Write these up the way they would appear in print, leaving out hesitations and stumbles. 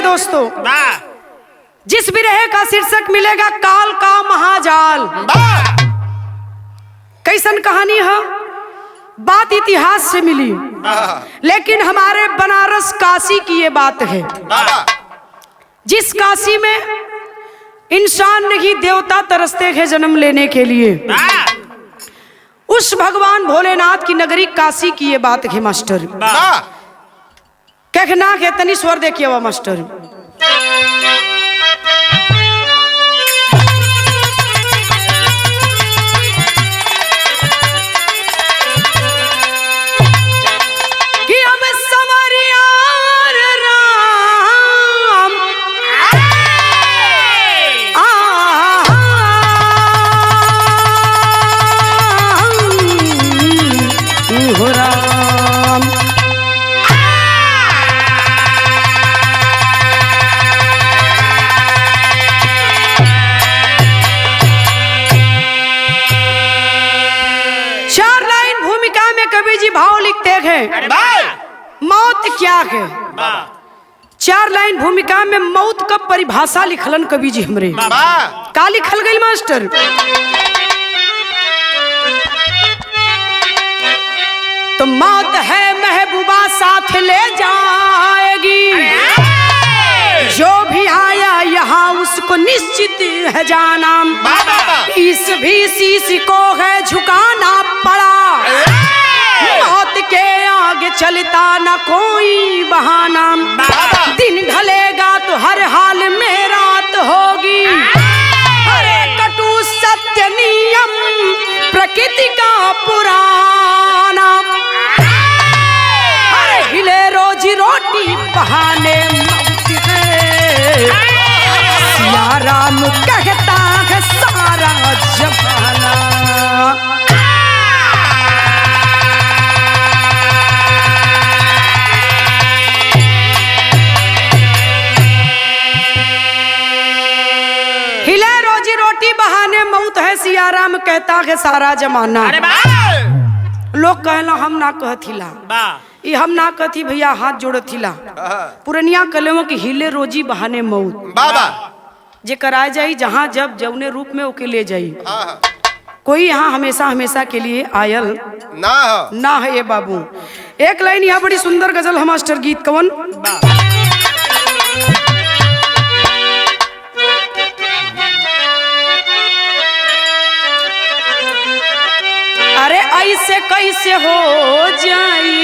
दोस्तों, जिस विरह का शीर्षक मिलेगा काल का महाजाल। कैसन कहानी है, बात इतिहास से मिली, लेकिन हमारे बनारस काशी की ये बात है। जिस काशी में इंसान नहीं देवता तरसते हैं जन्म लेने के लिए, उस भगवान भोलेनाथ की नगरी काशी की ये बात है मास्टर। कहना के तनी स्वर देखिए वो मास्टर। भाव लिखते हैं मौत क्या है। 4 लाइन भूमिका में मौत का परिभाषा लिखलन कवि जी हमरे। का लिखल गई मास्टर? तो मौत है महबूबा साथ ले जाएगी, जो भी आया यहाँ उसको निश्चित है जाना, इस भी शीश को है झुकाना पड़ा, मौत के आगे चलता न कोई बहाना, दिन ढलेगा तो हर हाल में रात होगी, अरे कटु सत्य नियम प्रकृति का पुराना, अरे हिले रोजी रोटी बहाने मौत है, सिया राम कहता है सारा जमाना। सियाराम कहता है सारा जमाना। लोग कहला हम ना कहथिला, ये हम ना कहती भैया हाथ जोड़थिला, पुरनिया कलमों की हिले रोजी बहाने मौत जे कराए जाई जहाँ जब जौने रूप में ओके ले जाई। कोई यहाँ हमेशा हमेशा के लिए आयल ना है ये बाबू। एक लाइन यहाँ बड़ी सुंदर गजल है मास्टर, गीत कवन। अरे ऐसे कैसे हो जाई,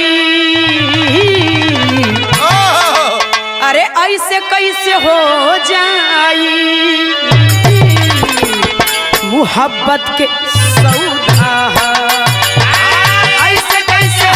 अरे ऐसे कैसे हो जाई, मोहब्बत के सौदा ऐसे कैसे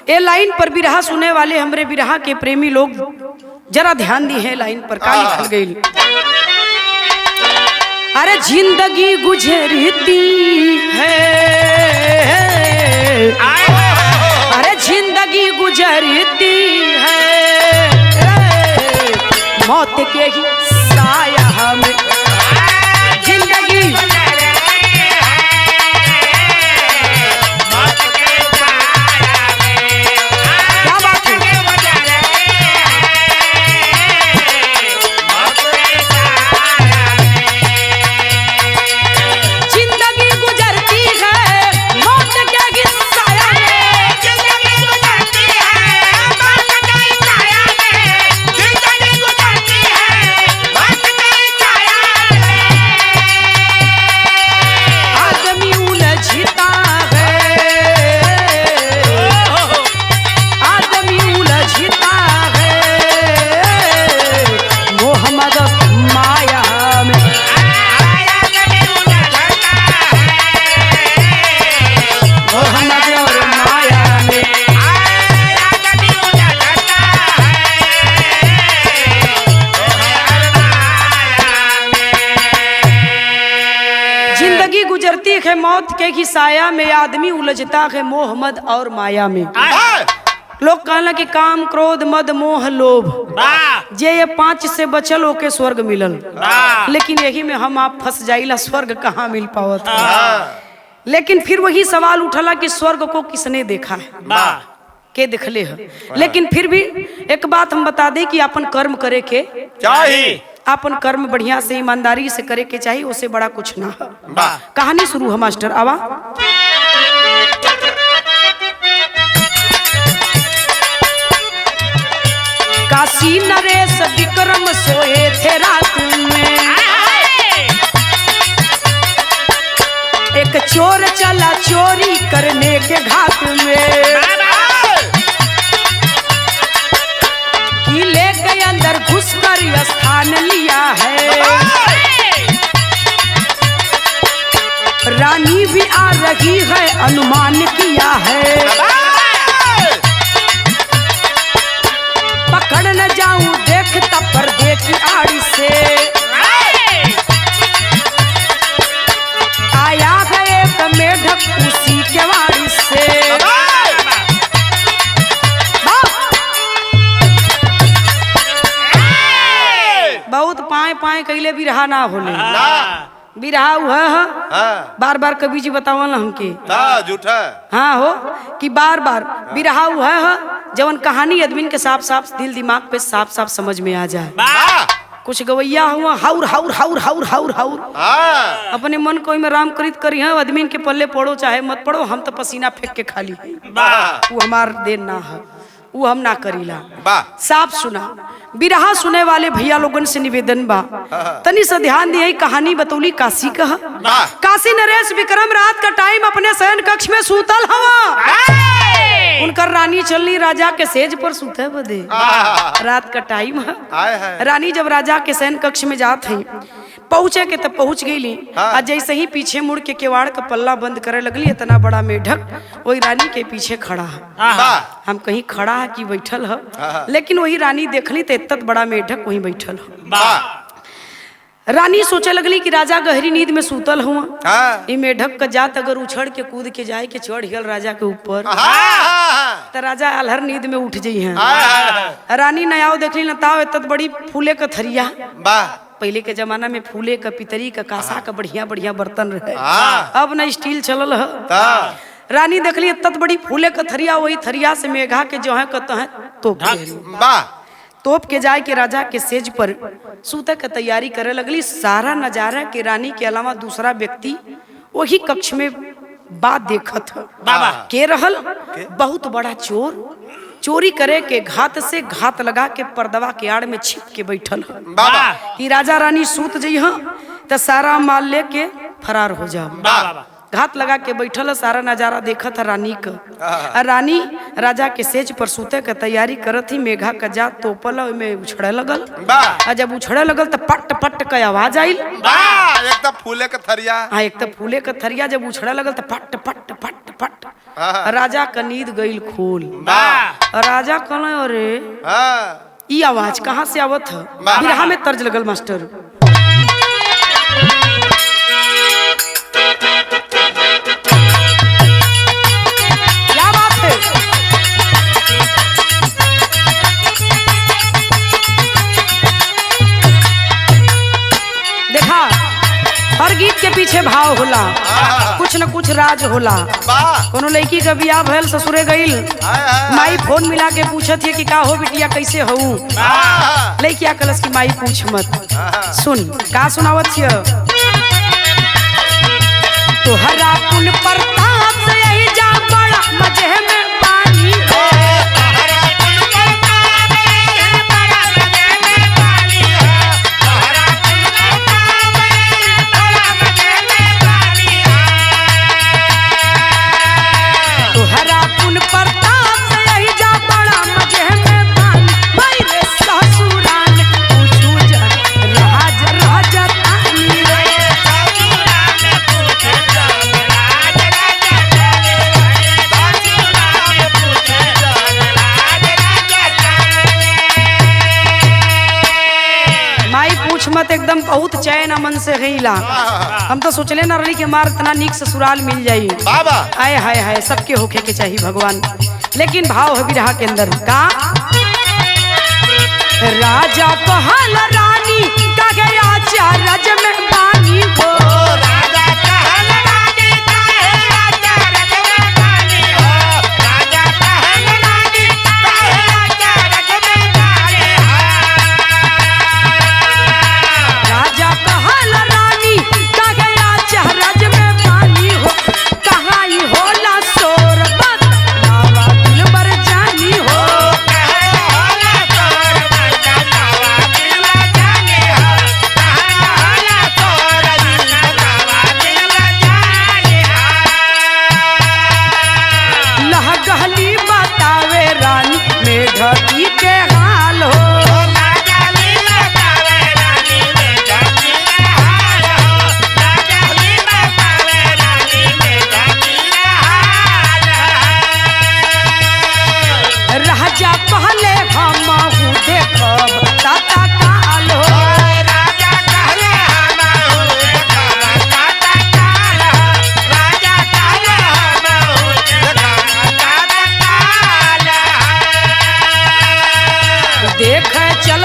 ए लाइन पर बिरहा सुने वाले हमरे बिरहा के प्रेमी लोग जरा ध्यान दी है लाइन पर का लिखल गई। अरे जिंदगी गुजरती है, अरे जिंदगी गुजरती है, मौत के ही साया में जिंदगी है मौत के की साया में, आदमी उलझता है मोह मद और माया में। लोग कहला कि काम क्रोध मद मोह लोभ, जे ये 5 से बचल ओके स्वर्ग मिलल, लेकिन यही में हम आप फंस जाइला, स्वर्ग कहाँ मिल पावत। लेकिन फिर वही सवाल उठला कि स्वर्ग को किसने देखा है, के दिखले है। लेकिन फिर भी एक बात हम बता दें कि अपन कर्म करे के चाहिए, अपन कर्म बढ़िया से ईमानदारी से करे के चाहिए, उससे बड़ा कुछ ना है। कहानी शुरू है मास्टर, आवा। काशी नरेश विक्रम सोए थे रात में, एक चोर चला चोरी करने के घाट में, किले के अंदर घुसकर स्थान लिया है, रानी भी आ रही है अनुमान किया है, पकड़ न जाऊं देखता पर्दे की आड़ी से, आया है एक मेढक उसी के वाड़ी से, बहुत पाए पाए कैले बिरहा ना होले, बिरहा हुआ बार बार कवि जी बतावल हमके झूठा। हाँ हो कि बार बार बिरहा हुआ है जवन कहानी आदमी के साफ साफ दिल दिमाग पे साफ साफ समझ में आ जाए। कुछ गवैया हुआ हाउर हाउर हाउर हाउर हाउर हाउर अपने मन को में राम करित करी है, आदमी के पल्ले पड़ो चाहे मत पड़ो, हम तो पसीना फेंक के खाली है, वो हमार देन ना है, वो हम ना करीला। साफ सुना बिरहा सुने वाले भैया लोगन से निवेदन बा, तनी से ध्यान दिए। कहानी बतौली काशी का, काशी नरेश विक्रम रात का टाइम अपने शयन कक्ष में सूतल हवा, उनकर रानी चलनी राजा के सेज पर सूते बदे, रात का टाइम है। रानी जब राजा के शयन कक्ष में जात है, पहुंचे के तब पहुंच गई, जैसे ही पीछे मुड़ के केवाड़ का पल्ला बंद करे लगली, इतना बड़ा मेढक वही रानी के पीछे खड़ा है। हम कहीं खड़ा है कि बैठल है, लेकिन वही रानी देखली तो इतना बड़ा मेढक वहीं बैठल है। रानी सोचे लगली कि राजा गहरी नींद में सूतल हुआ, ये मेढक का जात अगर उछड़ के कूद के जाए के चढ़ गल राजा के ऊपर, तो राजा अलहर नींद में उठ जाई है। रानी नयाव देखली न ताव इतना बड़ी फूले का थरिया, पहले के जमाना में फूले का पितरी का कासा का बढ़िया बढ़िया बर्तन रहे, अब न स्टील चलल है। रानी देखली इतना बड़ी फूले का थरिया, वही थरिया से मेघा के जो है कहते हैं तोप के जाए के राजा के सेज पर सूते का तैयारी करे लगली। सारा नजारा के रानी के अलावा दूसरा व्यक्ति वही कक्ष में बात देखत के रहल, बहुत बड़ा चोर चोरी करे के घात से घात लगा के पर्दवा के आड़ में छिप के बैठल कि राजा रानी सूत जइहा तो सारा माल लेके फरार हो जाओ। घात लगा के बैठल, सारा नजारा देखत है रानी का। रानी राजा के सेज पर सूते के तैयारी करत ही, मेघा का जात तोपल में उछड़े लगल, और जब उछड़े लगल तो पट पट का आवाज आइल, एक तो फूले का थरिया, हाँ एक तो फूले का थरिया जब उछड़े लगल तो पट पट पट पट, राजा का नींद गईल खोल। राजा कहले अरे ये आवाज कहाँ से आवत है, बिरहा में तर्ज लगल मास्टर। हर गीत के पीछे भाव होला, कुछ न कुछ राज होला। कोनो लड़की का बियाह भइल, ससुरे गईल, माई फोन मिला के पूछत है कि का हो बिटिया कैसे हो, लड़किया कलस की माई पूछ मत, सुन का सुनावत है। तोहरा पुन प्रताप से यही जा बड़ा मजे में पानी हो, किस्मत एकदम बहुत चैन अमन से गईला। हम तो सोचले न रही कि हमार इतना नीक ससुराल मिल जाई। बाबा आए हाय हाय सबके होखे के चाहिए भगवान। लेकिन भाव है बिरहा के अंदर का राजा कहल रानी का गया रज में पानी हो। राजा कहल रानी काहे आजा रज में पानी हो। राजा कहल रानी काहे आजा रज में पानी हो। राजा कहल रानी का गया रज में पानी हो। कहाँ ही होला सोरबत बाबा दिल बर जानी हो। कहे होला तोर बंदा बाबा दिल जानी हो। कहे होला तोर बंदा बाबा दिल जानी हो। लह गहली बतावे रानी मेढकी के हाल हो। राजा लीला कावे रानी में जाती हाल हो। राजा लीला कावे रानी में जाती हाल हो। राजा कहले हमहू देखब ताता काल हो। राजा कहले हमहू देखब ताता काल हो। राजा कहले हमहू देखब ताता काल हो। देख चल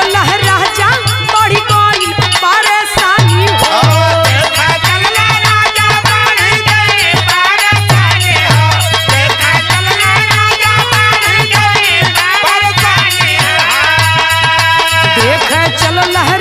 राजा बढ़ी गई परेशानी हो। देखा चलना राजा बढ़ गई परेशानी हो। देखा चलना राजा बढ़ गई परेशानी हो। देख चल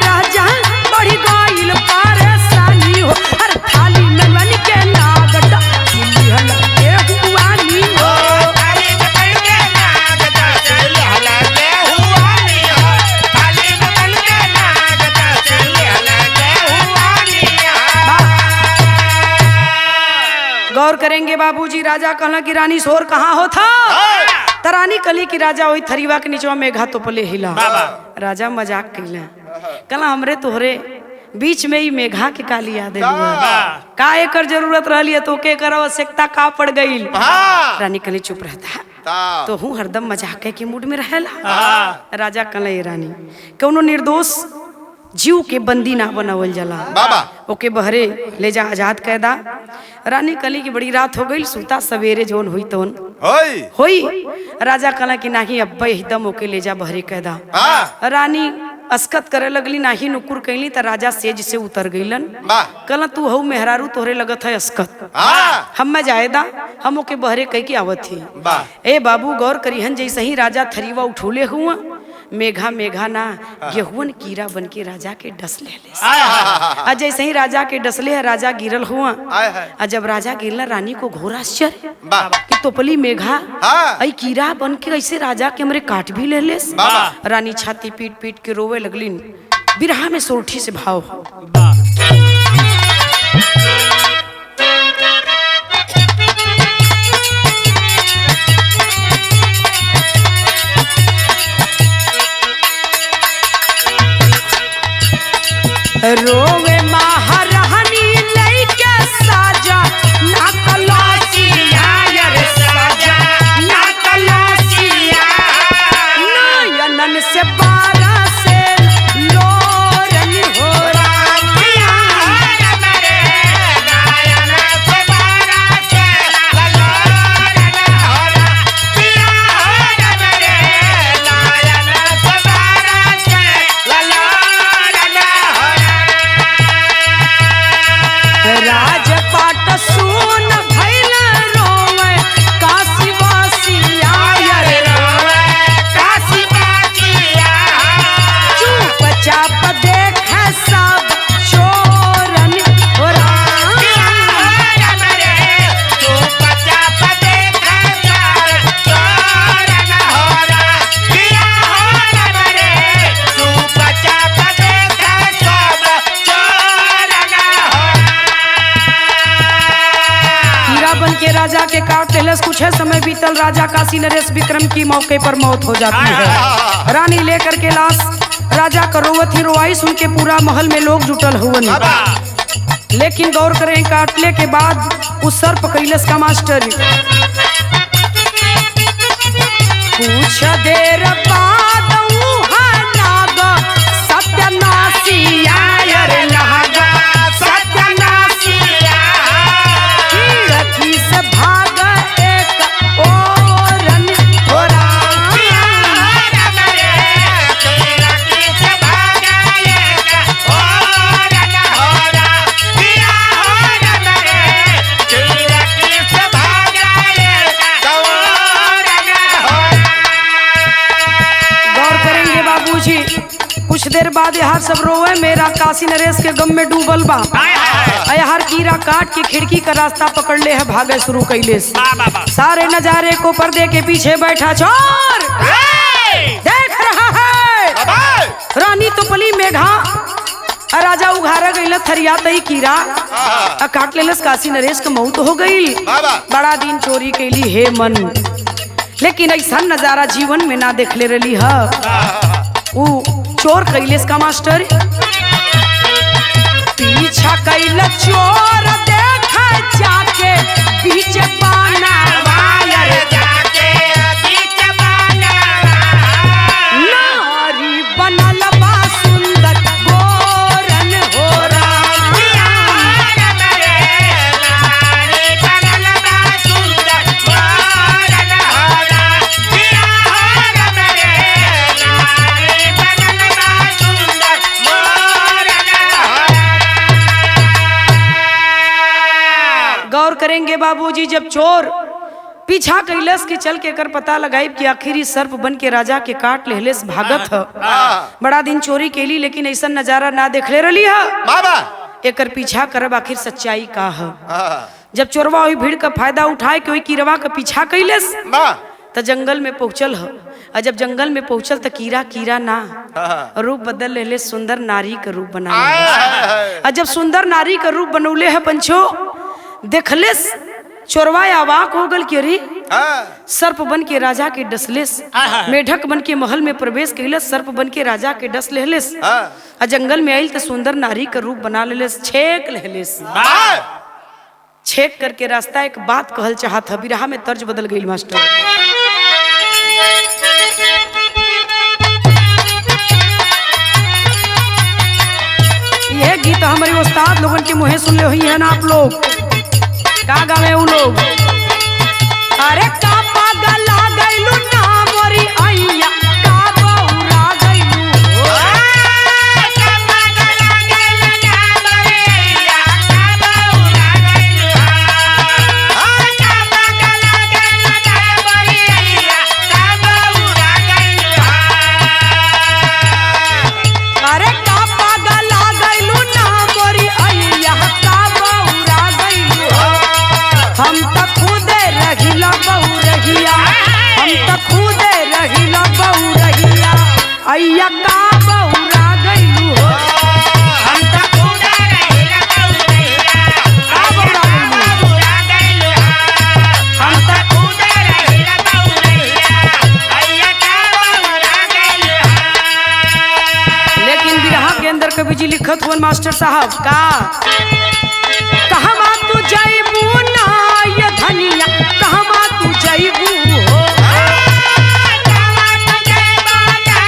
राजा बढ़ी गई परेशानी हो। हर थाली में मन के नागट सिलिहल के हुआनी हो। थाली में बन के नागता से लहला के हुआनी हो। थाली में बन के नागता से लहला के हुआनी हो। गौर करेंगे बाबूजी। राजा कहला कि रानी शोर कहाँ हो था। तरानी कली की राजा वही थरीवा के नीचवा मेघा तोपले हिला। राजा मजाक कैला कहला हमरे तोहरे बीच में ही मेघा के काली याद का एकर जरूरत रहली है तो के कर आवश्यकता का पड़ गई। रानी कली चुप रहता तो हूँ हरदम मजाक के मूड में रहेला। राजा कहला ये रानी कौनो निर्दोष जीव के बंदी ना बनावल जाला। बाबा ओके बहरे ले जा आजाद कैदा। रानी कली की बड़ी रात हो गई सूता सवेरे जोन हुई तोन होई होई। राजा कहला कि नाही अब्बा एकदम ओके ले जा बहरे कैदा। रानी अस्कत करे लगली नाही नुकुर कैली त राजा सेज से उतर गईलन। वाह कहला तू हऊ मेहरारू तोहरे लगत है अस्कत हम में जायदा हम ओके बहरे कह के आवत थी। वाह ए बाबू गौर करिहन जैसे ही राजा थरीवा उठोले हुआ मेघा मेघा ना गेहुअन कीड़ा बन के राजा के डस ले आ जैसे ही राजा के डसले है राजा गिरल हुआ। आ जब राजा गिरला रानी को घोर आश्चर्य कि तोपली मेघा आई कीड़ा बन के ऐसे राजा के हमरे काट भी ले लेस। रानी छाती पीट पीट के रोवे लगलिन। बिरहा में सोरठी से भाव रोवे महारानी लइके साजा ना कलसिया रे साजा ना कलसिया नयनन से बारा से लोरन हो रानिया राजपाट सुन भइल रोवे काशी वासिया रे रोवे काशी वासिया चुपचाप देखे सब चोरन हो रानिया चुपचाप देखे सब चोरन हो रानिया चुपचाप देखे सब चोरन हो। हीरा बन के राजा के काट लेलस। कुछ है समय बीतल राजा काशी नरेश विक्रम की मौके पर मौत हो जाती है। रानी लेकर के लाश राजा का रोवत ही रोवाई सुन के पूरा महल में लोग जुटल हुए। लेकिन गौर करें काटले के बाद उस सर्प कैलस का मास्टर कुछ देर बाद नाग सत्यनाशी आए कुछ देर बाद यार सब रोवे, मेरा काशी नरेश के गम में डूबल बा। यार कीरा काट के खिड़की का रास्ता पकड़ ले है, भागे शुरू कैले। सारे नजारे को पर्दे के पीछे बैठा चोर देख रहा है। रानी तो पली मेघा राजा उघारा गई थरिया तई कीरा काट लेलस। काशी नरेश का मौत हो गई। बड़ा दिन चोरी कैली हे मन, लेकिन ऐसा नजारा जीवन में ना देख ले रही है। वो चोर कैलेस का मास्टर पीछा कैल चोर देखा जाके बीच पाना जाके बीच पाना नारी बनल बा सुंदर गोरन हो करेंगे बाबूजी। जब चोर पीछा कैलस के चल के कर पता लगाई कि आखिरी सर्प बन के राजा के काट लेहलेस भागत है। बड़ा दिन चोरी केली, लेकिन ऐसा नजारा ना देख ले रही है। एकर पीछा करब आखिर सच्चाई का है। जब चोरवा हुई भीड़ का फायदा उठाए के कीरवा का पीछा कैलस तो जंगल में पहुंचल है। और जब जंगल में पहुंचल तो कीरा कीरा ना रूप बदल ले, सुंदर नारी का रूप बना। और जब सुंदर नारी का रूप बनौले है पंचो, देखलेस चोरवा अवाक हो गल कि अरे सर्प बन के राजा के डसलेस। मेढक बन के महल में प्रवेश कैलस, सर्प बन के राजा के डस लेहलेस। आ जंगल में आइल तो सुंदर नारी का रूप बना लेलेस, छेक लेहलेस। छेक करके रास्ता एक बात कहल चाहत है। बिरहा में तर्ज बदल गई मास्टर। यह गीत हमारे उस्ताद लोगन के मुँह सुन ले हुई है ना आप लोग। का गावे उ लोग, अरे का पागल आ गइलू ना मोरी आइया, का बौरा गइलू का पागल आ गइलू ना मोरी आइया, का बौरा गइलू का पागल आ गइलू ना मोरी आइया, का बौरा गइलू। अरे का पागल आ गइलू ना मोरी आइया, का बौरा गइलू। हम तो खुदे रहिला बहुरहिया, हम तो खुदे रहिला बहुरहिया, अय्या का बहुरा गइलू हो। हम तो खुदे रहिला बहुरहिया, का बहुरा गइलू। हम तो खुदे रहिला बहुरहिया, अय्या का बहुरा गइलू। लेकिन बिरहा के अंदर कवि जी लिखत हुआ मास्टर साहब का, कहवा तू जइबू ना ये धनिया, कहवा तू जइबू हो। कहवा तू जइबू ना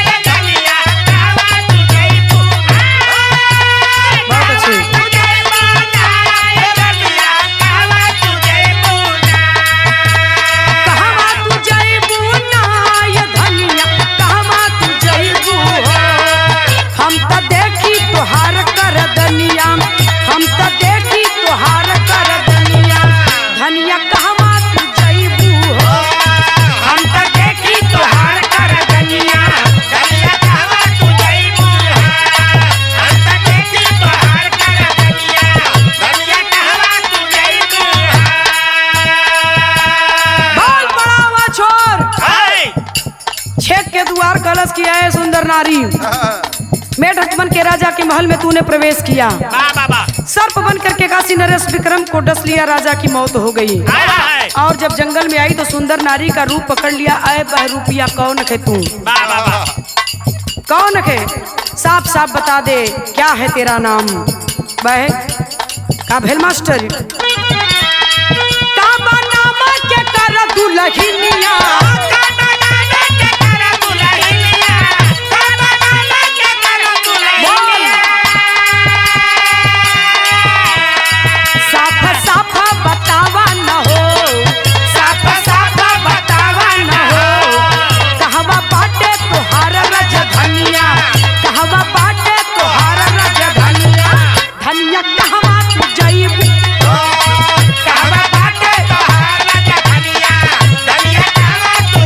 ये धनिया, कहवा तू जइबू। बहुत अच्छे। कहवा तू जइबू ना ये धनिया, कहवा तू जइबू ना। कहवा तू जइबू ना ये धनिया, कहवा तू जइबू हो। हम तो देखी तोहार कर दनिया, हम तो देखी तोहार कर दनिया, धनिया कहवा तू जइबू हो। हम तो देखी तोहार कर दनिया, धनिया कहवा तू जइबू हो। हम तो देखी तोहार कर दनिया, धनिया कहवा तू जइबू हो। बोल बड़ावा छोर। छेक के द्वार कलश किया है सुंदर नारी, मेढक बन के राजा के महल में तूने प्रवेश किया। सर्प बन करके काशी नरेश विक्रम को डस लिया, राजा की मौत हो गई। और जब जंगल में आई तो सुंदर नारी का रूप पकड़ लिया। आए बहरूपिया कौन है तू, कौन है, साफ साफ बता दे क्या है तेरा नाम। बह का भेल मास्टर, का नाम के कर दुलहिनिया, कहवा बाटे तोहार राजधानिया, धनिया कहवा तू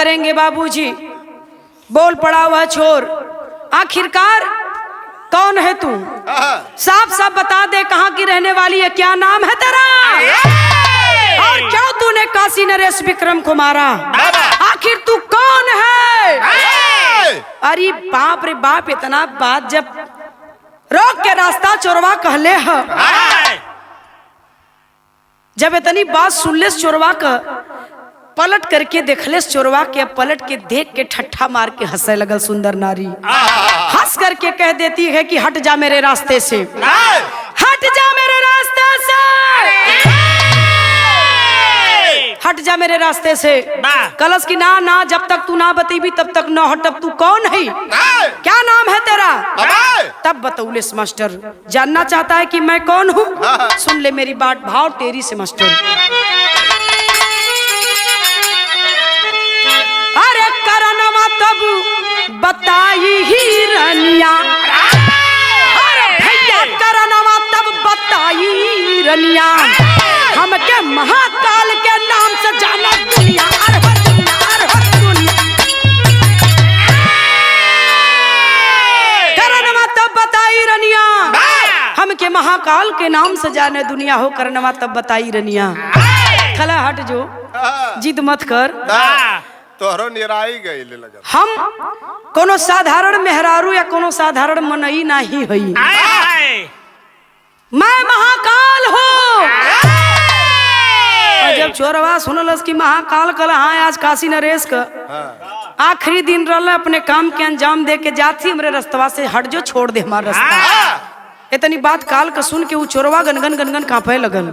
करेंगे बाबूजी। बोल पड़ा हुआ छोर, आखिरकार कौन है तू? साफ साफ बता दे, कहाँ की रहने वाली है, क्या नाम है तेरा? और क्यों तूने काशी नरेश विक्रम को मारा? आखिर तू कौन है? अरे बाप रे बाप, इतना बात जब रोक के रास्ता चोरवा कहले है, जब इतनी बात सुन ले चोरवा का पलट करके देखले चोरवा के, पलट के देख के ठट्ठा मार के हंसे लगल सुंदर नारी। हंस करके कह देती है कि हट जा मेरे रास्ते से, हट जा मेरे रास्ते से, हट जा मेरे रास्ते से। कलश की ना ना, जब तक तू ना बतेबी तब तक न हट। तब तू कौन है, क्या नाम है तेरा? तब बतौले मास्टर जानना चाहता है कि मैं कौन हूँ। सुन ले मेरी बात, भाव तेरी से मास्टर। अरे करनवा तब बताई ही रनिया, अरे भैया करनवा तब बताई रनिया, हमके महाकाल के नाम से जाना दुनिया, अरहर दुनिया, अरहर दुनिया। करनवा तब बताई रनिया, हमके महाकाल के नाम से जाने दुनिया हो। करनवा तब बताई रनिया, खला हट जो, जिद मत कर। तोहरो निराई गई लगा। हम कोनो साधारण मेहरारू या कोनो साधारण मनई नहीं हई, मैं महाकाल हूँ। जब चोरवा सुनलस कि महाकाल कल, हाँ आज काशी नरेश का आखिरी दिन रहल, अपने काम के अंजाम दे के जाती, हमरे रास्तवा से हट जो, छोड़ दे हमारा रास्ता। इतनी बात काल का सुन के वो चोरवा गनगन गनगन कांपे लगल।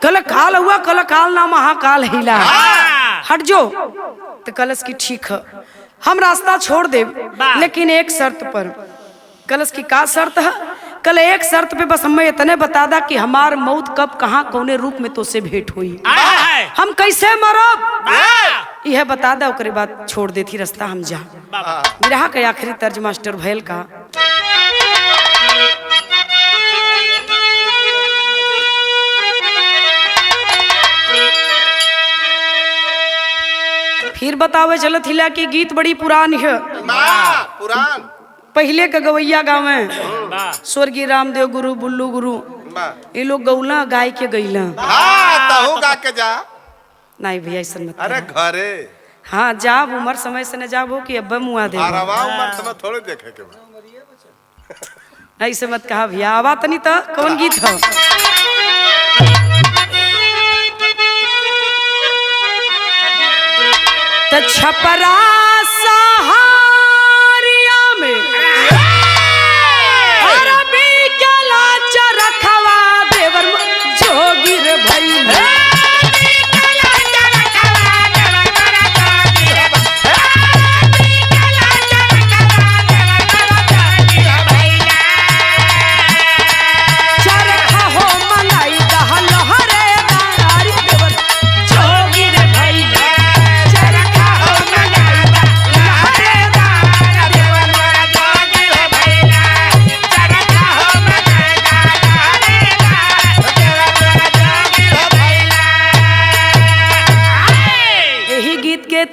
कल काल हुआ, कल काल ना महाकाल हिला, हट जो। तो कलश की ठीक है, हम रास्ता छोड़ दे, लेकिन एक शर्त पर। कलश की का शर्त है? कल एक शर्त पे बस हमें इतने बता दा कि हमार मौत कब, कहाँ, कौने रूप में तो से भेंट हुई, हम कैसे मरब, यह बता दा। ओकरे बाद छोड़ देती रास्ता, हम जा। बिरहा के आखिरी तर्ज मास्टर भैल का। फिर बतावे चलत हिला कि गीत बड़ी पुरानी है, पुरान पहले का गवैया गाँव में स्वर्गीय रामदेव गुरु, बुल्लू गुरु, ये लोग गौला गाय के गईला। तहु गा के जा। नहीं भैया ऐसा मत। अरे घरे हाँ जाब, उम्र समय से न जाब हो कि अब्बा मुआ दे, उम्र समय थोड़े देखे के। ऐसे मत कहा भैया। आवा तनी तो कौन गीत हो? तो छपरा सहारिया में अरबी के लाचा रखवा देवर जोगिर भई।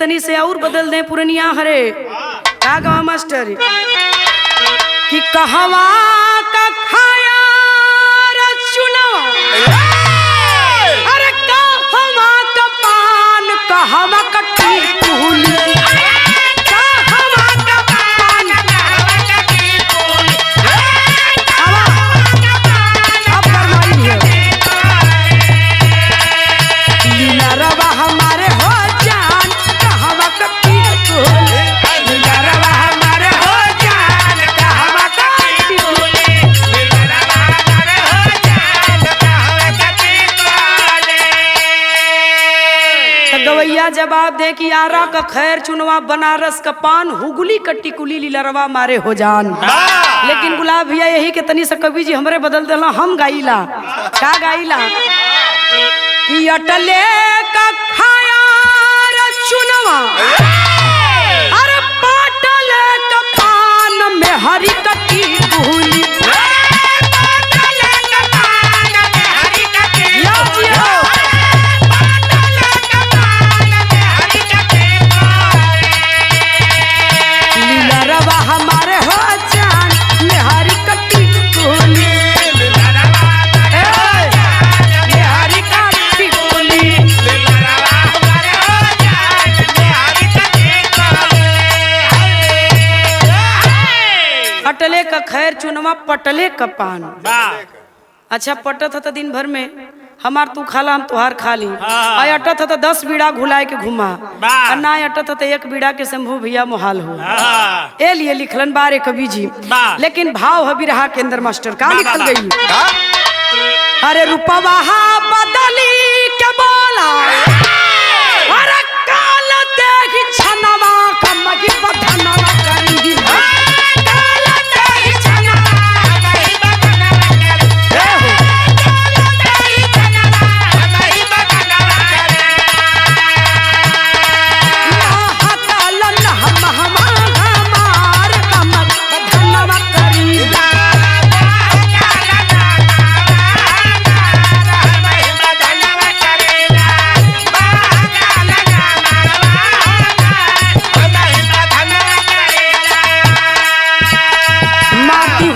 तनी से और बदल दे पुरनिया हरे का गाँव मास्टर कि कहवा का खाया चुनाव, अरे कहवा का पान, कहवा का टीकुली, कहवा का पान, अब फरमाई है लीला रवा हमारे हो जवाब दे कि आरा का खैर चुनवा, बनारस का पान, हुगली कट्टी कुली, लीलरवा मारे हो जान। लेकिन गुलाब भैया यही के तनी से कवि जी हमरे बदल देला, हम गाइला का गाइला कि अटले का खाया चुनवा, अरे पाटले का पान में हरी कट्टी कुली, खैर चुनवा पटले कपान। अच्छा पटत था दिन भर में हमार तू खाला हम तुहार खा ली। आ अटत था 10 बीड़ा घुलाए के घुमा और ना अटत था 1 बीड़ा के शंभू भैया मोहाल हो। ए लिए लिखलन बारे कवि जी, लेकिन भाव है बिरहा के अंदर मास्टर का लिखल गई। अरे रूपवा बदली के बोला अरे काल देख छनवा कमगी बधनवा करी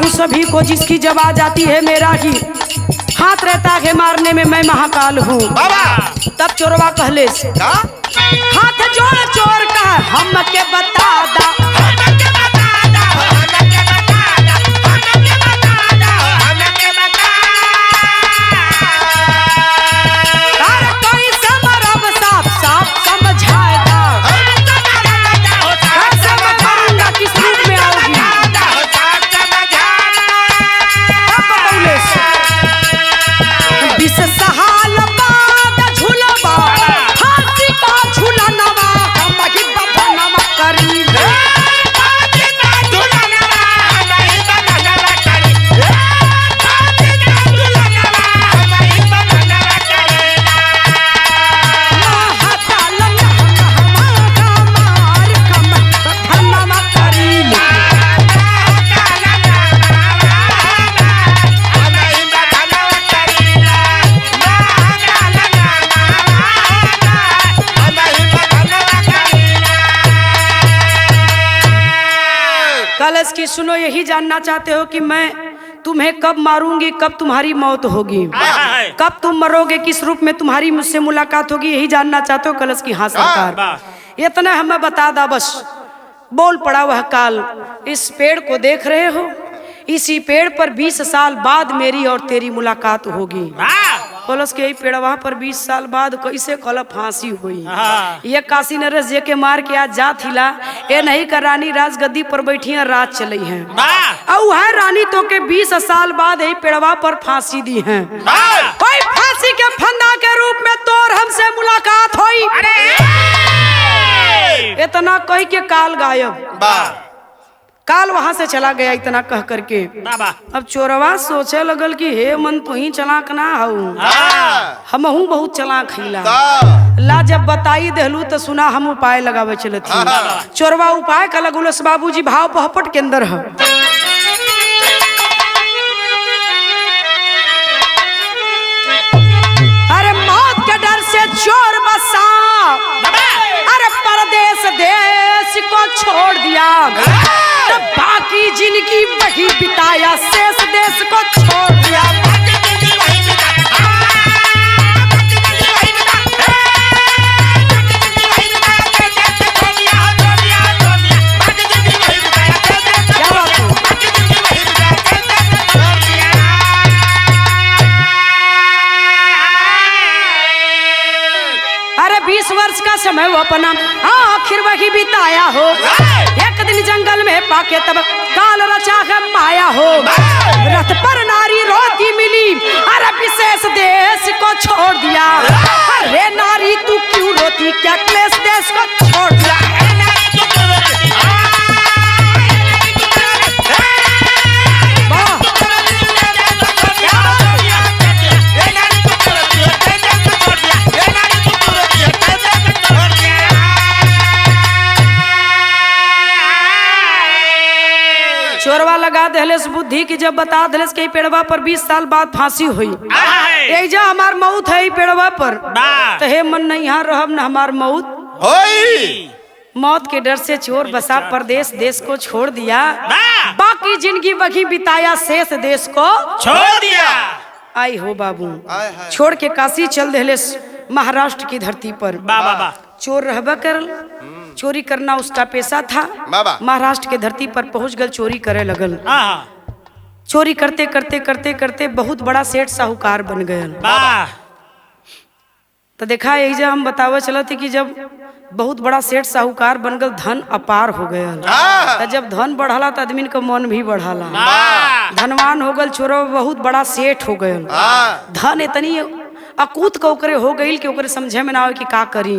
सभी को जिसकी जब आ जाती है मेरा ही हाथ रहता है मारने में मैं महाकाल हूँ। तब चोरवा कहले से हाथ जोड़ चोर का हम के बता दा कोई समरब साफ साफ समझाएगा कैसे मैं करूंगा किस रूप में आओगी। बिस सहाल बाद झूलवा फांसी का झूलनवा कमगी बधनवा करी कलश की सुनो, यही जानना चाहते हो कि मैं तुम्हें कब मारूंगी, कब तुम्हारी मौत होगी, कब तुम मरोगे, किस रूप में तुम्हारी मुझसे मुलाकात होगी, यही जानना चाहते हो। कलश की हाँ सरकार। इतना हमें बता दा बस। बोल पड़ा वह काल, इस पेड़ को देख रहे हो, इसी पेड़ पर 20 साल बाद मेरी और तेरी मुलाकात होगी। कलश के पेड़वा पर 20 साल बाद कैसे कल फांसी हुई। ये काशी नरेश जे के मार के आज जात हिला ए नहीं कर रानी राजगद्दी पर बैठी है रात चली है और है रानी तो के 20 साल बाद यही पेड़वा पर फांसी दी है। कोई फांसी के फंदा के रूप में तोर हमसे मुलाकात हुई। इतना कह के काल गायब। काल वहां से चला गया। इतना कह करके अब चोरवा सोचे लगल कि हे मन तू ही चलाक ना हूँ, हमहू बहुत चलाक हिला। ला जब बताई देहलू तो सुना हम उपाय लगावे चले थी। चोरवा उपाय का लगुलस बाबूजी भाव पहपट के अंदर है। अरे मौत के डर से चोर बसा, अरे परदेश देश को छोड़ दिया, तो बाकी जिनकी वही बिताया, शेष देश को छोड़ दिया। अरे 20 वर्ष का समय वो अपना आखिर वही बिताया हो। एक दिन जंगल में पाके तब काल रचा है माया हो। रथ पर नारी रोती मिली, अरे विशेष देश को छोड़ दिया। अरे नारी तू क्यों रोती, क्या क्लेश देश को छोड़ दिया। चोरवा लगा दहलेस बुद्धि की जब बता दहलेस के पेड़वा पर 20 साल बाद फांसी हुई। एजा हमार मौत है पेड़वा पर, तो हे मन नहीं यहाँ रहब न हमार मौत होई। मौत के डर से चोर बसा परदेश देश को छोड़ दिया, बाकी जिंदगी वही बिताया, शेष देश को छोड़ दिया। आई हो बाबू छोड़ के काशी चल दहलेस महाराष्ट्र की धरती पर। चोर रहबा करल, चोरी करना उसका पेशा था। महाराष्ट्र के धरती पर पहुंच गल, चोरी करे लगल। चोरी करते करते करते करते बहुत बड़ा सेठ साहूकार बन गए। तो देखा यही जब हम बतावे चला थे कि जब बहुत बड़ा सेठ साहूकार बन गल धन अपार हो गया। तो जब धन बढ़ला तो आदमी का मन भी बढ़ला, धनवान हो गल, छोरो बहुत बड़ा सेठ हो गए। धन इतनी अकूत का ओकरे हो गई कि ओकरे समझे में ना आवे कि का करी।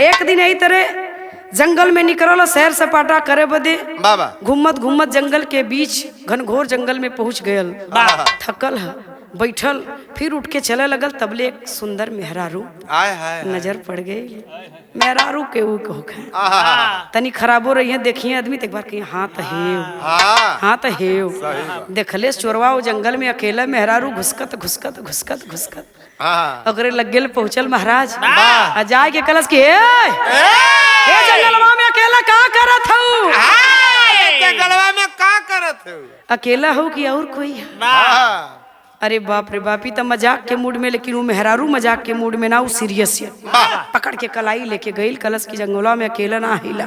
एक दिन यही तरह जंगल में निकलल सैर सपाटा करे बदे, घूमत घूमत जंगल के बीच घनघोर जंगल में पहुंच गयल। थकल है, बैठल, फिर उठ के चले लगल। तबले एक सुंदर मेहरारू नजर पड़ गई। मेहरारू के ऊ तनी खराबो रही है, देखिए आदमी एक बार कहीं हाँ तो हेव, हाँ तो हेव। देखले चोरवा वो जंगल में अकेला मेहरारू घुसकत घुसकत घुसकत घुसकत अगरे लग गेल। पहुंचल महाराज, जाए के कलश के जंगलवा में अकेला का करत हूँ? जंगलवा में का करत हो? अकेला हो कि और कोई है? अरे बाप रे बाप, तो मजाक के मूड में, लेकिन वो मेहरारू मजाक के मूड में ना, वो सीरियस है। पकड़ के कलाई लेके गई कलश की जंगलवा में, अकेला ना हिला।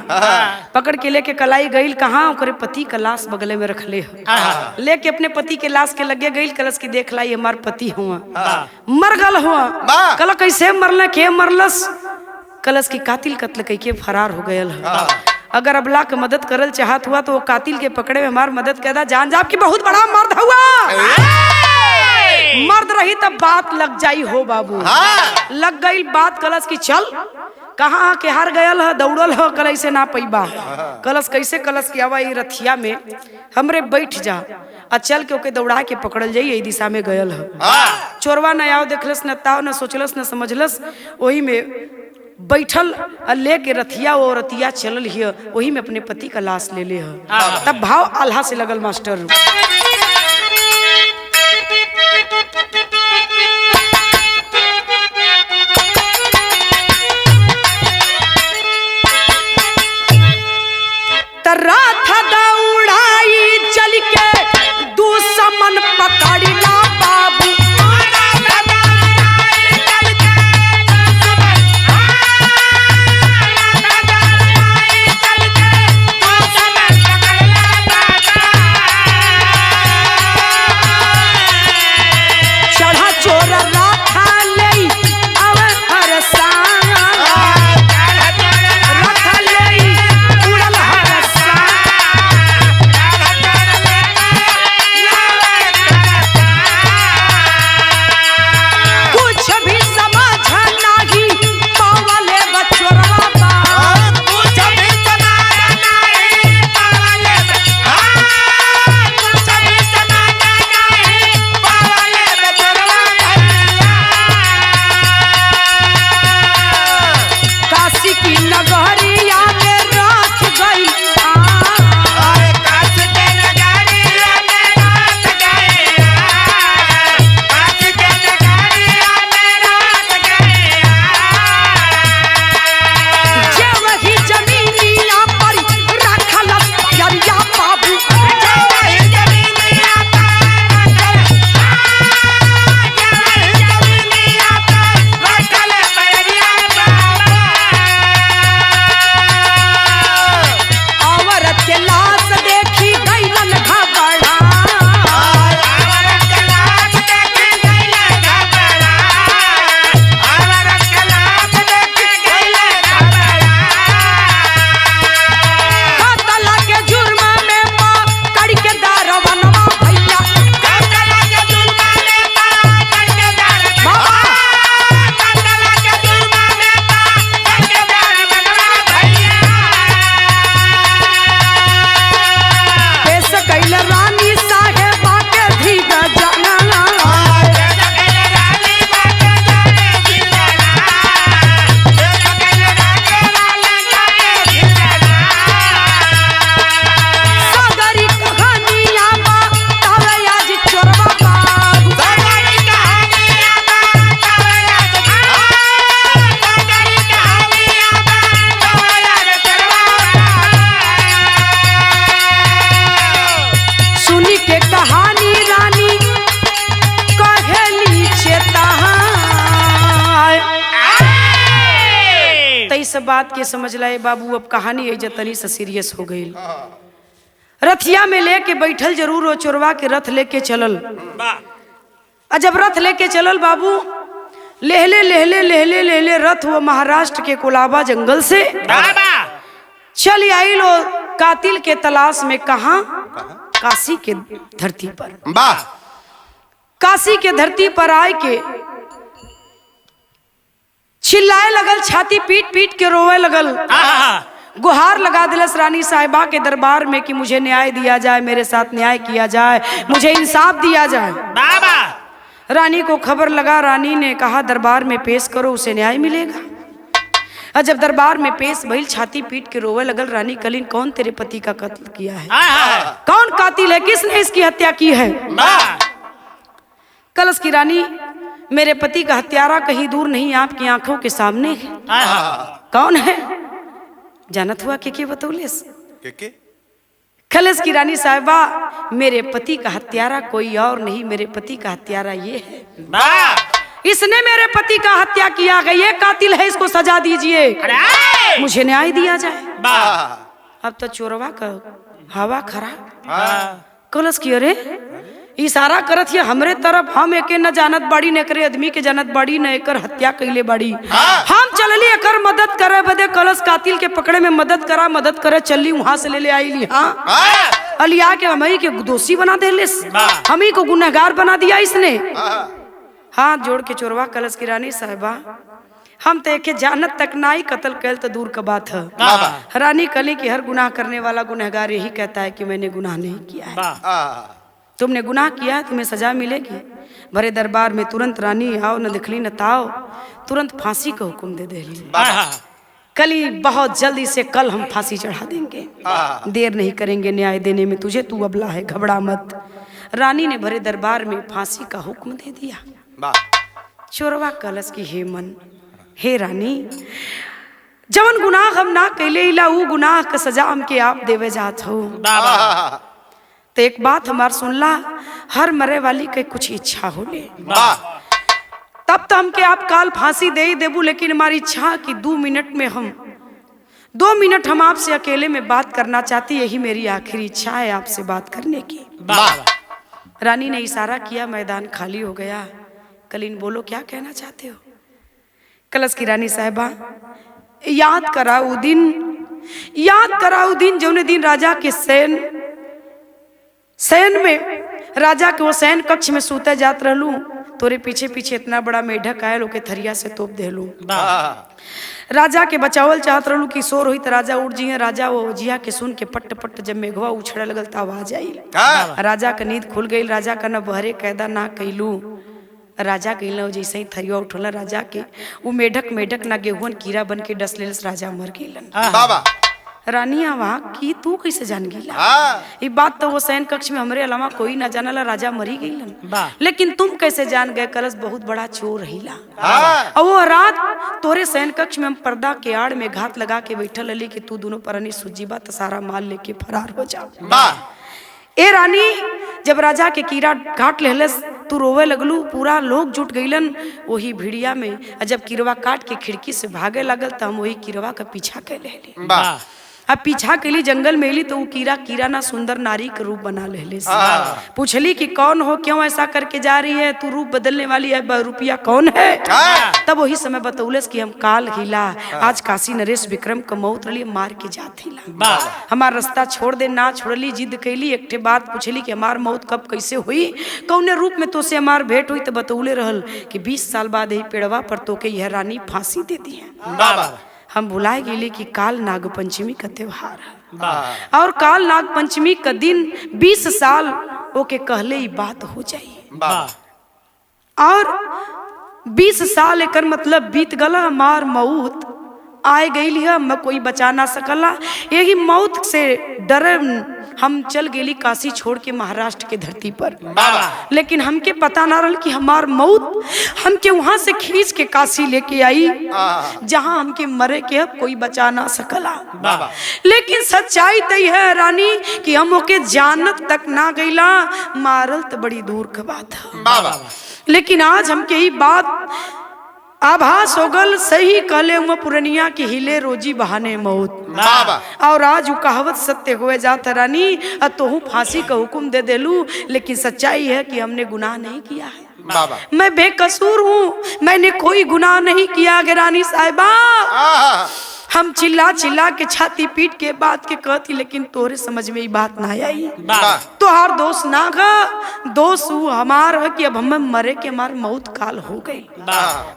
पकड़ के लेके कलाई गई कहाँ? ओकरे पति का लाश बगले में रख ले, लेके अपने पति के लाश के लगे गई। कलश की देख लाई हमार पति हुआ मर गल हुआ। कल कैसे मरल, के मरलस? कलश की कातिल कत्ल कई के फरार हो गयल। अगर अबला के मदद करल चाहत हुआ तो वो कातिल के पकड़े में हमार मदद कर जान जाप की बहुत बड़ा मर्द हुआ। मर्द रही तब बात लग जाई हो बाबू। लग गई बात। कलश की चल कहाँ के हार गयल है, दौड़ल है, कल से ना पैबा। कलश कैसे? कलश की आवा रथिया में हमरे बैठ जा और चल के ओके दौड़ा के पकड़ल जाई। यही दिशा में गयल है। चोरवा न आओ देखलस, न ताव, न सोचलस, न समझलस। वही में बैठल लेके रथिया, वो रतिया चलल हिय, वही में अपने पति का लाश ले ले है। तब भाव आल्हा से लगल मास्टर। रात दौड़ाई चल के दुश्मन पकड़ला बाबू। चढ़ा चोर राथा ले अब हरसा, राथा ले उड़ल हरसा। कुछ भी समझ नाही पावले बचोरवा बाप। कुछ भी समझ नहीं पावले, कुछ भी समझ नहीं पावले बचोरवा भैया। काशी की नगरिया में रात गई, काशी के नगरिया में रात गया, काशी के नगरिया में रात गया। जे वही जमीनिया पर रखल यरिया बाबू। वही जमीनिया पर जमीनिया पर रखल पैरिया बाबा। औरत के लाश देखी गईलन घबरा, औरत के लाश देखी गईले घबरा, औरत के लाश देखी गईले घबरा। कतल के जुर्म में पकड़ के दारवनवा भैया। कातला के जुल्मा में पकड़ के दार बनवा, कातला के जुल्मा में पकड़ के दार बनवा भैया। पेश कैल रानी साहेबा के धीग जानना, जग गइल रानी बाटे जाने जीवना, जग गइल रानी वाले जाने जीवना। सगरी कहानिया बतावे आज चोरवा बाबू। सगरी कहानियां बतावे आज, सगरी कहानियां बतावे आज चरवा। सुनी के कहानी रानी कहेली चेताय। तई सब बात के समझ लाए बाबू। अब कहानी है तनी से सीरियस हो गई। रथिया में लेके बैठल जरूर वो चोरवा के रथ लेके चलल। और जब रथ लेके चलल बाबू, लेहले लेहले लेहले लेहले रथ वो महाराष्ट्र के कोलाबा जंगल से चल आई लो कातिल के तलाश में। कहा? काशी के धरती पर। काशी के धरती पर आए के चिल्लाए लगल, छाती पीट पीट के रोवे लगल, गुहार लगा दिलस रानी साहिबा के दरबार में कि मुझे न्याय दिया जाए, मेरे साथ न्याय किया जाए, मुझे इंसाफ दिया जाए। रानी को खबर लगा, रानी ने कहा दरबार में पेश करो, उसे न्याय मिलेगा। और जब दरबार में पेश भइल, छाती पीट के रोवे लगल। रानी कलीन, कौन तेरे पति का कत्ल किया है? कौन कातिल है? किसने इसकी हत्या की है? कलश की रानी, मेरे पति का हत्यारा कहीं दूर नहीं, आपकी आंखों के सामने है। कौन है? जानत हुआ के बतौलेस? कलश की रानी साहिबा, मेरे पति का हत्यारा कोई और नहीं, मेरे पति का हत्यारा ये है, इसने मेरे पति का हत्या किया है, ये कातिल है, इसको सजा दीजिए, मुझे न्याय दिया जाए। अब तो चोरवा का हवा खराब। कलश की अरे इशारा करत है हमरे तरफ, हम एके न जानत बाड़ी, न करे आदमी के जानत बाड़ी, न एकर हत्या कैले बाड़ी। हम चलली एकर मदद करे बदे, कलश कातिल के पकड़े में मदद करे चलली, वहां से ले आईली। हाँ अलिया के हमी के दोषी बना दे, हमी को गुनहगार बना दिया इसने। हाथ जोड़ के चोरवा कलश की रानी साहिबा, हम तो एक जानत तक ना ही, कत्ल कैल तो दूर का बात है। रानी कली की हर गुनाह करने वाला गुनहगार यही कहता है कि मैंने गुनाह नहीं किया है। तुमने गुनाह किया है, तुम्हें सजा मिलेगी। भरे दरबार में तुरंत रानी आओ, न दिखली न ताओ, तुरंत फांसी का हुक्म दे दे। कली बहुत जल्दी से कल हम फांसी चढ़ा देंगे, देर नहीं करेंगे न्याय देने में तुझे, तू अबला है, घबरा मत। रानी ने भरे दरबार में फांसी का हुक्म दे दिया। चोरवा कलश की, हे मन, हे रानी, जवन गुनाह हम ना कैले इला, ऊ गुनाह का सजा हमके आप देवे जात हो। तो एक बात हमार सुनला, हर मरे वाली के कुछ इच्छा होले, तब तो हमके आप काल फांसी दे ही देबू, लेकिन हमारी इच्छा कि 2 मिनट हम आपसे अकेले में बात करना चाहती, यही मेरी आखिरी इच्छा है आपसे बात करने की। रानी ने इशारा किया, मैदान खाली हो गया। कलीन बोलो, क्या कहना चाहते हो? कलश की रानी साहिबा, याद कराऊ दिन जौने दिन राजा के सैन में, राजा के वो सैन कक्ष में सूते जात रहलू, तोरे पीछे पीछे इतना बड़ा मेढक आयल, ओके थरिया से तोप देलू। राजा के बचावल चाहत रहलू कि शोर हुई तो राजा उठ जिये। राजा वो जिया के सुन के पट पट जब मेघवा उछड़े लगल तो आवाज आई। राजा का नींद खुल गई। राजा का न बहरे कैदा ना कैलू। राजा कहला जैसे ही थरिया उठल राजा के, वो मेढक ना गेहूं कीड़ा बन के डस लेलस, राजा मर गेलन। रानिया वहाँ की तू कैसे जान गईला? ये बात तो वो सैन कक्ष में हमरे अलावा कोई ना जानला, राजा मरी गईलन, लेकिन तुम कैसे जान गए? कलश बहुत बड़ा चोर रहीला, और वो रात तोरे सैन कक्ष में हम पर्दा के आड़ में घात लगा के बैठल रही कि तू दोनों परनी सुजीबा तो सारा माल लेके फरार हो जाओ। ए रानी, जब राजा के कीड़ा काट लेहलस तू रोवे लगलू, पूरा लोग जुट गईलन वही भिड़िया में। जब कीड़वा काट के खिड़की से भागे लगल तो हम वही कीड़वा का पीछा कर लेली। अब पीछा के लिए जंगल में एली तो वो कीड़ा ना सुंदर नारी का रूप बना ले। पूछली कि कौन हो, क्यों ऐसा करके जा रही है, तू रूप बदलने वाली है, रुपया कौन है? तब वही समय बतौलस कि हम काल हिला, आज काशी नरेश विक्रम का मौत रही, मार के जात हिला, हमार रास्ता छोड़ दे। ना छोड़ली, जिद कैली। एक ठे बात पूछली कि हमार मौत कब कैसे हुई, कौने रूप में तो से हमार भेंट हुई? तो बतौले रहल कि 20 साल बाद यही पेड़वा पर तो के यह रानी फांसी दे दी है। हम भुलाए गेली कि काल नाग पंचमी का त्योहार है, और काल नाग पंचमी का दिन 20 साल ओके कहले ही बात हो जाई, और 20 साल एकर मतलब बीत गला, हमार मौत आए गई है, मैं कोई बचा ना सकला। यही मौत से डर हम चल गेली काशी छोड़ के महाराष्ट्र के धरती पर, लेकिन हमके पता ना रहल कि हमार मौत हमके वहां से खींच के काशी लेके आई, जहां हमके मरे के अब कोई बचा ना सकला। लेकिन सच्चाई तय है रानी कि हम ओके जानत तक ना गईला, मारल तो बड़ी दूर की बात है। लेकिन आज हमके ही बात आभास होगल सही कहले हुआ पुरनिया की हिले रोजी बहाने मौत। बाबा और आज वो कहावत सत्य हुए जात रानी, तोहू फांसी का हुक्म दे देलू, लेकिन सच्चाई है कि हमने गुनाह नहीं किया है। बाबा मैं बेकसूर हूँ, मैंने कोई गुनाह नहीं किया गे रानी साहिबा। हम चिल्ला चिल्ला के छाती पीट के बात के कहती, लेकिन तोहरे समझ में ये बात ना आई। तोहार दोष ना गा, दोष वो हमार है कि अब हमें मरे के हमार मौत काल हो गई।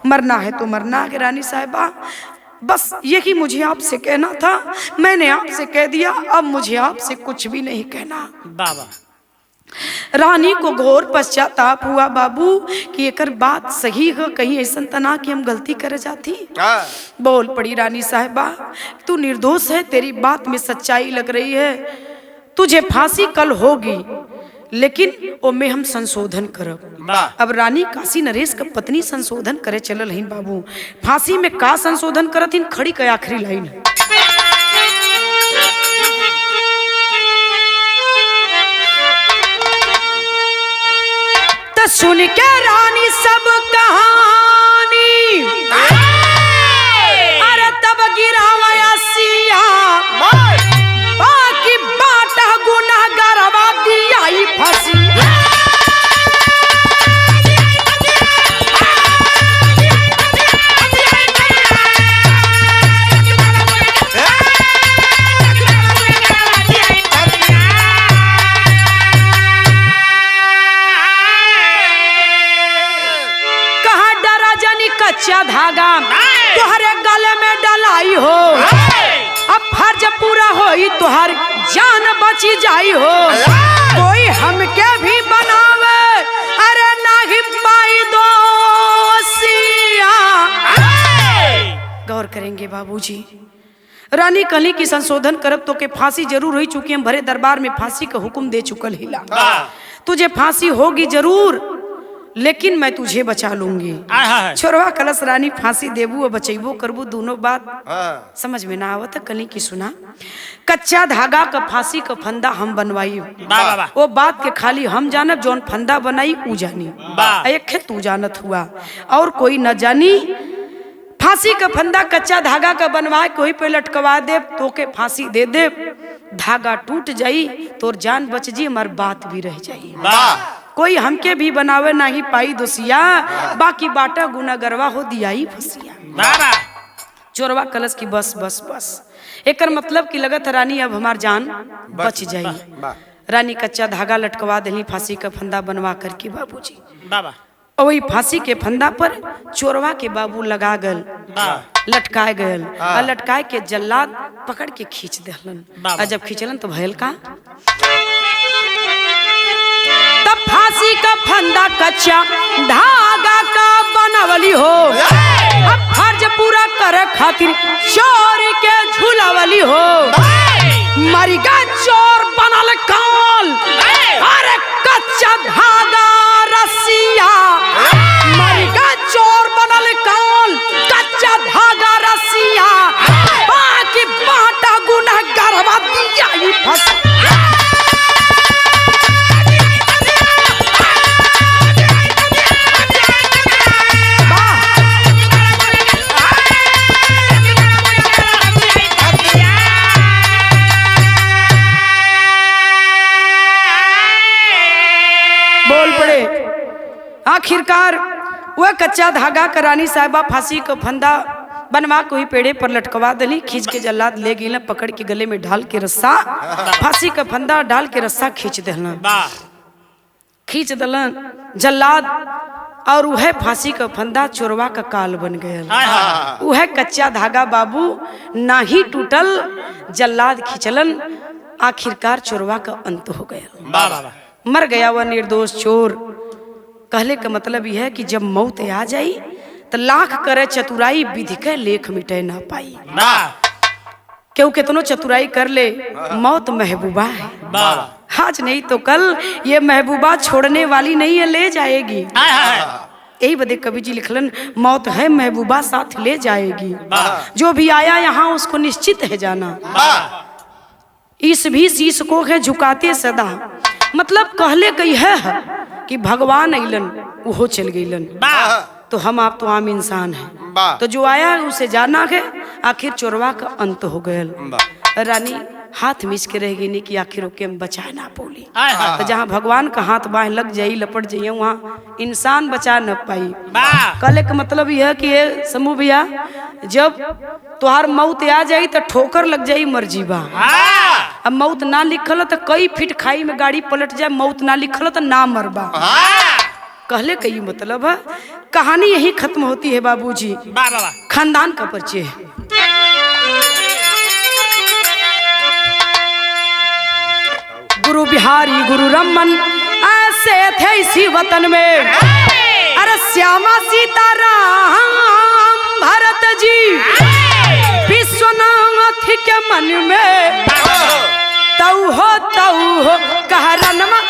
मरना है तो मरना है रानी साहिबा, बस यही मुझे आपसे कहना था। मैंने आपसे कह दिया, अब मुझे आपसे कुछ भी नहीं कहना। बाबा रानी को घोर पश्चाताप हुआ बाबू कि एकर बात सही है, कहीं ऐसा तना कि हम गलती करे जाती। बोल पड़ी रानी साहिबा, तू निर्दोष है, तेरी बात में सच्चाई लग रही है, तुझे फांसी कल होगी, लेकिन ओ में हम संशोधन करब। अब रानी काशी नरेश का पत्नी संशोधन करे चलल हईन बाबू। फांसी में का संशोधन करत हईन, खड़ी के आखिरी लाइन है। सुन के रानी सब कहानी, अरे तब गिरावया सिया, बाकी बाटा गुनाह गरवा दिया ही फंसी। कच्चा धागा तुहरे गले में डलाई हो, अब फर्ज पूरा होई तुहर जान बची जाई हो। कोई हमके भी बनावे, अरे नाही पाई दोसिया। गौर करेंगे बाबूजी। रानी कली की संशोधन करब तो के फांसी जरूर हुई, चूंकि हम भरे दरबार में फांसी का हुक्म दे चुकल हिला। तुझे फांसी होगी जरूर, लेकिन मैं तुझे बचा लूंगी। छोरवा कलश रानी फांसी देबू और बचेबो करबू, दोनों बात समझ में ना आवत। कली की सुना, कच्चा धागा का फांसी का फंदा हम बनवाई, वो बात के खाली हम जानब, जौन फंदा बनाई ऊ जानी, एक है तू जानत हुआ और कोई न जानी। फांसी का फंदा कच्चा धागा का बनवाए, कोई पे लटकवा दे तो के फांसी दे दे, धागा टूट जाई तोर जान बच जी, हमार बात भी रह जाई। कोई हमके भी बनावे नहीं पाई दोसिया, बाकी बाटा गुना गरवा हो दिया ही फसिया। चोरवा कलश की बस बस बस, एकर मतलब की लगत रानी अब हमार जान बच जाई। रानी कच्चा धागा लटकवा देली फांसी का फंदा बनवा करके बाबूजी। और वही फांसी के फंदा पर चोरवा के बाबू लगा गल, लटकाए गयल, और लटकाए के जल्लाद पकड़ के खींच देहलन। और जब खींचलन तो भयल का, तब फांसी का फंदा कच्चा धागा का बनावली हो, अब फर्ज पूरा करे खातिर चोर के झूलावली हो। मरिगा चोर बनल काल, अरे कच्चा धागा रसिया। मरिगा चोर बनल काल, कच्चा धागा रसिया, बाकी बाटा गुनाह गरवा दिया ही फंस। आखिरकार वह कच्चा धागा का रानी साहिबा फांसी का फंदा बनवा कोई पेड़े पर लटकवा दली, खींच के जल्लाद ले गई, पकड़ के गले में ढाल के रस्सा, फांसी का फंदा डाल के रस्सा खींच दलन, खींच दलन जल्लाद, और वह फांसी का फंदा चोरवा का काल बन गया। वह कच्चा धागा बाबू ना ही टूटल, जल्लाद खींचलन, आखिरकार चोरवा का अंत हो गया। मर गया वह निर्दोष चोर। कहले का मतलब यह है कि जब मौत आ जाई तो लाख करे चतुराई, विधि के लेख मिटे ना पाई। क्यों कितनो चतुराई कर ले, मौत महबूबा है, आज नहीं तो कल ये महबूबा छोड़ने वाली नहीं है, ले जाएगी। यही बदे कवि जी लिखलन, मौत है महबूबा साथ ले जाएगी, जो भी आया यहाँ उसको निश्चित है जाना। इस भी शीश को है झुकाते सदा, मतलब कहले गई है कि भगवान अइलन वो चल गईलन। तो हम आप तो आम इंसान हैं। वाह। तो जो आया है उसे जाना है, आखिर चोरवा का अंत हो गया। रानी हाथ मिस के रहेगी नहीं कि आखिर ओके हम बचा ना पोली। तो जहाँ भगवान का हाथ बाह लग जाई लपट जाइए वहाँ इंसान बचा न पाई। कहले का मतलब यह कि ये समूह भैया जब तुहार मौत आ जाई तो ठोकर लग जाई मर्जी बा। अब मौत ना लिखल तो कई फीट खाई में गाड़ी पलट जाए, मौत ना लिखल तो ना मरबा। कहले कई मतलब है कहानी यही खत्म होती है बाबूजी। खानदान का परिचय है। गुरु बिहारी गुरु रमन ऐसे थे इसी वतन में। अरे श्यामा सीताराम भरत जी विश्वनाथ के मन में तऊ हो कह रनमा